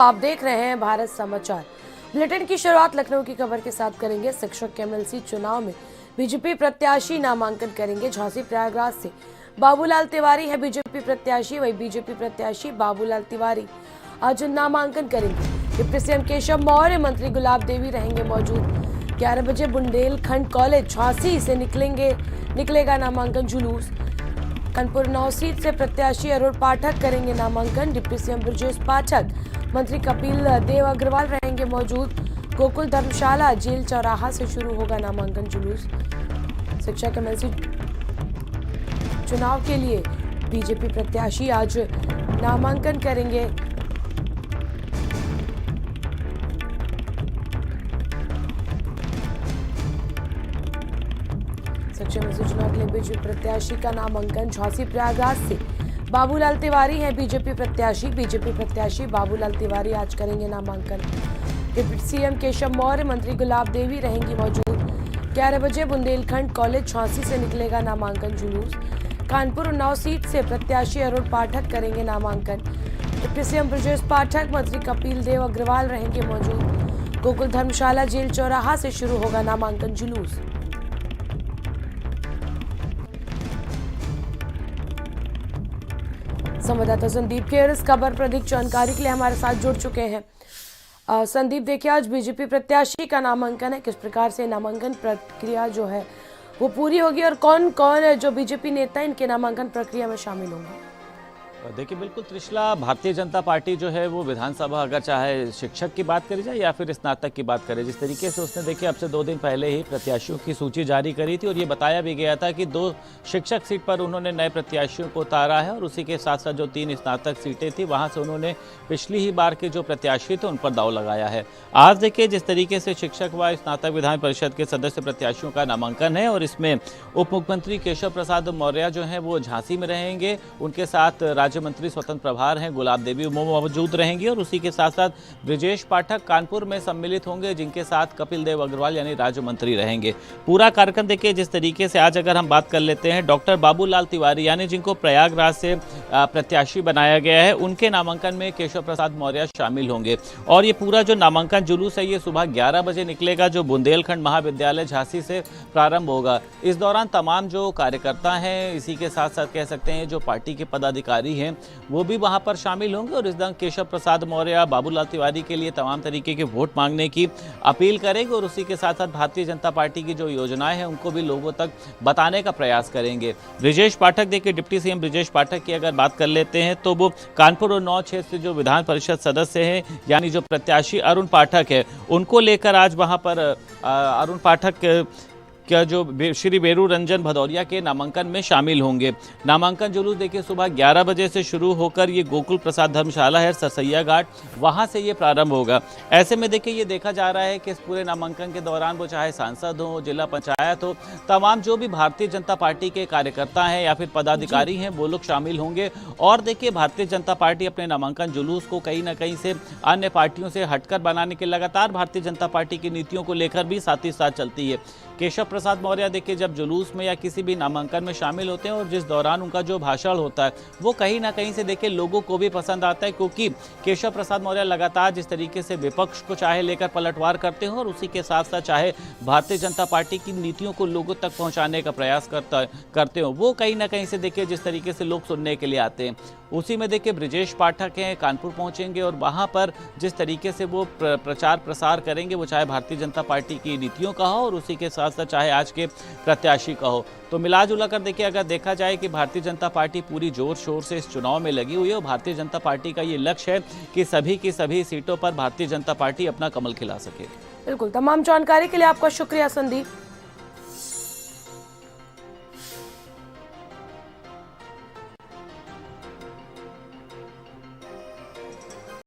आप देख रहे हैं भारत समाचार। बुलेटिन की शुरुआत लखनऊ की खबर के साथ करेंगे। शिक्षक के एमएलसी चुनाव में बीजेपी प्रत्याशी नामांकन करेंगे। झांसी प्रयागराज से बाबूलाल तिवारी है बीजेपी प्रत्याशी। वही बीजेपी प्रत्याशी बाबूलाल तिवारी आज नामांकन करेंगे। डिप्टी सीएम केशव मौर्य, मंत्री गुलाब देवी रहेंगे मौजूद। 11 बजे बुंदेलखंड कॉलेज झांसी से निकलेगा नामांकन जुलूस। कानपुर 9 सीट से प्रत्याशी अरुण पाठक करेंगे नामांकन। डिप्टी सीएम ब्रजेश पाठक, मंत्री कपिल देव अग्रवाल रहेंगे मौजूद। गोकुल धर्मशाला जेल चौराहा से शुरू होगा नामांकन जुलूस। शिक्षक एमएलसी चुनाव के लिए बीजेपी प्रत्याशी आज नामांकन करेंगे। शिक्षक एमएलसी चुनाव के लिए बीजेपी प्रत्याशी का नामांकन। झांसी प्रयागराज से बाबूलाल तिवारी हैं बीजेपी प्रत्याशी बाबूलाल तिवारी आज करेंगे नामांकन। डिप्टी सीएम केशव मौर्य, मंत्री गुलाब देवी रहेंगी मौजूद। 11 बजे बुंदेलखंड कॉलेज झांसी से निकलेगा नामांकन जुलूस। कानपुर 9 सीट से प्रत्याशी अरुण पाठक करेंगे नामांकन। डिप्टी सीएम ब्रजेश पाठक, मंत्री कपिल देव अग्रवाल रहेंगे मौजूद। गोकुल धर्मशाला जेल चौराहा से शुरू होगा नामांकन जुलूस। संवाददाता संदीप खेर इस खबर पर अधिक जानकारी के लिए हमारे साथ जुड़ चुके हैं। संदीप, देखिए आज बीजेपी प्रत्याशी का नामांकन है, किस प्रकार से नामांकन प्रक्रिया जो है वो पूरी होगी और कौन कौन जो बीजेपी नेता इनके नामांकन प्रक्रिया में शामिल होंगे? देखिए बिल्कुल त्रिशला, भारतीय जनता पार्टी जो है वो विधानसभा अगर चाहे शिक्षक की बात करी जाए या फिर स्नातक की बात करें, जिस तरीके से उसने देखिए अब से 2 दिन पहले ही प्रत्याशियों की सूची जारी करी थी और ये बताया भी गया था कि 2 शिक्षक सीट पर उन्होंने नए प्रत्याशियों को उतारा है और उसी के साथ साथ जो 3 स्नातक सीटें थी वहाँ से उन्होंने पिछली ही बार के जो प्रत्याशी थे उन पर दाव लगाया है। आज देखिए जिस तरीके से शिक्षक व स्नातक विधान परिषद के सदस्य प्रत्याशियों का नामांकन है और इसमें उप मुख्यमंत्री केशव प्रसाद मौर्य जो है वो झांसी में रहेंगे, उनके साथ राज्य मंत्री स्वतंत्र प्रभार हैं गुलाब देवी मौजूद रहेंगी और उसी के साथ साथ ब्रजेश पाठक कानपुर में सम्मिलित होंगे, जिनके साथ कपिल देव अग्रवाल यानी राज्य मंत्री रहेंगे। पूरा कार्यक्रम देखिए जिस तरीके से आज अगर हम बात कर लेते हैं, डॉक्टर बाबूलाल तिवारी यानी जिनको प्रयागराज से प्रत्याशी बनाया गया है, उनके नामांकन में केशव प्रसाद मौर्य शामिल होंगे और ये पूरा जो नामांकन जुलूस है ये सुबह 11 बजे निकलेगा, जो बुंदेलखंड महाविद्यालय झांसी से प्रारंभ होगा। इस दौरान तमाम जो कार्यकर्ता हैं, इसी के साथ साथ कह सकते हैं जो पार्टी के पदाधिकारी हैं वो भी वहां पर शामिल होंगे और इस दौरान केशव प्रसाद मौर्य बाबूलाल तिवारी के लिए तमाम तरीके के वोट मांगने की अपील करेंगे और उसी के साथ साथ भारतीय जनता पार्टी की जो योजनाएं हैं उनको भी लोगों तक बताने का प्रयास करेंगे। ब्रजेश पाठक, देखिए डिप्टी सीएम ब्रजेश पाठक की अगर बात कर लेते हैं तो वो कानपुर और 9 क्षेत्र से जो विधान परिषद सदस्य हैं यानी जो प्रत्याशी अरुण पाठक है उनको लेकर आज वहां पर अरुण पाठक क्या जो श्री वेरू रंजन भदौरिया के नामांकन में शामिल होंगे। नामांकन जुलूस देखिए सुबह 11 बजे से शुरू होकर ये गोकुल प्रसाद धर्मशाला है सरसैया घाट, वहां से ये प्रारंभ होगा। ऐसे में देखिए ये देखा जा रहा है कि इस पूरे नामांकन के दौरान वो चाहे सांसद हो, जिला पंचायत हो, तमाम जो भी भारतीय जनता पार्टी के कार्यकर्ता हैं या फिर पदाधिकारी हैं वो लोग शामिल होंगे। और देखिए भारतीय जनता पार्टी अपने नामांकन जुलूस को कहीं ना कहीं से अन्य पार्टियों से हटकर बनाने के लगातार भारतीय जनता पार्टी की नीतियों को लेकर भी साथ ही साथ चलती है। केशव प्रसाद मौर्य देखिए जब जुलूस में या किसी भी नामांकन में शामिल होते हैं और जिस दौरान उनका जो भाषण होता है वो कहीं ना कहीं से देखिए लोगों को भी पसंद आता है, क्योंकि केशव प्रसाद मौर्य लगातार जिस तरीके से विपक्ष को चाहे लेकर पलटवार करते हो और उसी के साथ साथ चाहे भारतीय जनता पार्टी की नीतियों को लोगों तक पहुंचाने का प्रयास करते हो, वो कहीं ना कहीं से देखिए जिस तरीके से लोग सुनने के लिए आते हैं। उसी में देखिए ब्रजेश पाठक हैं, कानपुर पहुंचेंगे और वहां पर जिस तरीके से वो प्रचार प्रसार करेंगे वो चाहे भारतीय जनता पार्टी की नीतियों का हो और उसी के साथ साथ चाहे आज के प्रत्याशी का हो। तो मिला जुला कर देखिए अगर देखा जाए कि भारतीय जनता पार्टी पूरी जोर शोर से इस चुनाव में लगी हुई है और भारतीय जनता पार्टी का ये लक्ष्य है कि सभी की सभी सीटों पर भारतीय जनता पार्टी अपना कमल खिला सके। बिल्कुल, तमाम जानकारी के लिए आपका शुक्रिया संदीप।